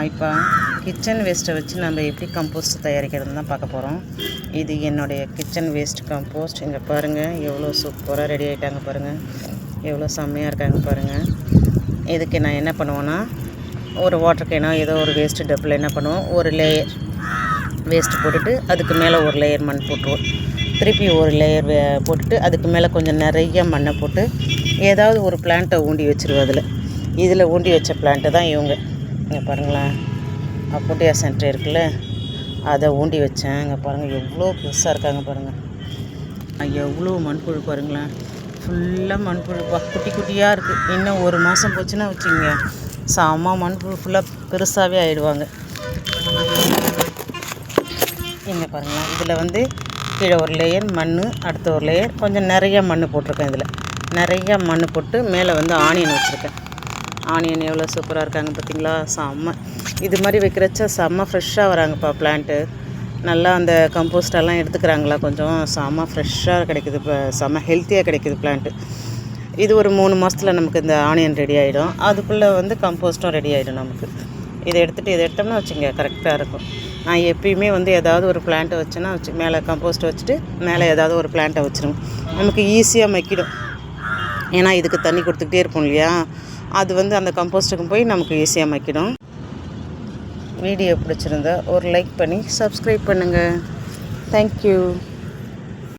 இப்போ கிச்சன் வேஸ்ட்டை வச்சு நம்ம எப்படி கம்போஸ்ட் தயாரிக்கிறதுன்னு தான் பார்க்க போகிறோம். இது என்னுடைய கிச்சன் வேஸ்ட் கம்போஸ்ட். இங்கே பாருங்கள் எவ்வளோ சூப்பராக ரெடி ஆகிட்டாங்க பாருங்கள், எவ்வளோ செம்மையாக இருக்காங்க பாருங்கள். இதுக்கு நான் என்ன பண்ணுவேன்னா, ஒரு வாட்டர் கேனோ ஏதோ ஒரு வேஸ்ட்டு டப்பில் என்ன பண்ணுவோம், ஒரு லேயர் வேஸ்ட்டு போட்டுட்டு அதுக்கு மேலே ஒரு லேயர் மண் போட்டுருவோம். திருப்பி ஒரு லேயர் போட்டுட்டு அதுக்கு மேலே கொஞ்சம் நிறைய மண்ணை போட்டு ஏதாவது ஒரு பிளான்ட்டை ஊண்டி வச்சுருவோம். இதில் ஊண்டி வச்ச பிளான்ட்டு தான் இவங்க. இங்கே பாருங்களேன், அப்போட்டியா சென்டர் இருக்குல்ல, அதை ஊண்டி வச்சேன். இங்கே பாருங்கள் எவ்வளோ பெருசாக இருக்காங்க பாருங்கள், எவ்வளோ மண்புழு பாருங்களேன், ஃபுல்லாக மண்புழு குட்டி குட்டியாக இருக்குது. இன்னும் ஒரு மாதம் போச்சுன்னா வச்சுங்க, செம்ம மண்புழு ஃபுல்லாக பெருசாகவே ஆகிடுவாங்க. இங்கே பாருங்களேன், இதில் கீழே ஒரு லேயர் மண், அடுத்த ஒரு லேயர் கொஞ்சம் நிறைய மண் போட்டிருக்கேன். இதில் நிறைய மண் போட்டு மேலே ஆனியன் வச்சுருக்கேன். ஆனியன் எவ்வளோ சூப்பராக இருக்காங்க பார்த்திங்களா, செம்ம. இது மாதிரி வைக்கிறச்ச செம்ம ஃப்ரெஷ்ஷாக வராங்கப்பா பிளான்ட்டு. நல்லா அந்த கம்போஸ்டெல்லாம் எடுத்துக்கிறாங்களா, கொஞ்சம் செம்ம ஃப்ரெஷ்ஷாக கிடைக்குது, இப்போ செம்ம ஹெல்த்தியாக கிடைக்குது பிளான்ட்டு. இது ஒரு 3 மாதத்தில் நமக்கு இந்த ஆனியன் ரெடி ஆகிடும். அதுக்குள்ளே கம்போஸ்ட்டும் ரெடி ஆகிடும் நமக்கு. இதை எடுத்தோம்னா வச்சுங்க கரெக்டாக இருக்கும். நான் எப்பயுமே ஏதாவது ஒரு பிளான்ட்டை வச்சேன்னா மேலே கம்போஸ்ட் வச்சுட்டு மேலே ஏதாவது ஒரு பிளான்ட்டை வச்சுருவோம். நமக்கு ஈஸியாக மக்கிடும். ஏன்னா இதுக்கு தண்ணி கொடுத்துக்கிட்டே இருப்போம் இல்லையா, அது அந்த கம்போஸ்ட்டுக்கும் போய் நமக்கு ஈஸியாக மக்கிடும். வீடியோ பிடிச்சிருந்தா ஒரு லைக் பண்ணி சப்ஸ்கிரைப் பண்ணுங்கள். தேங்க்யூ.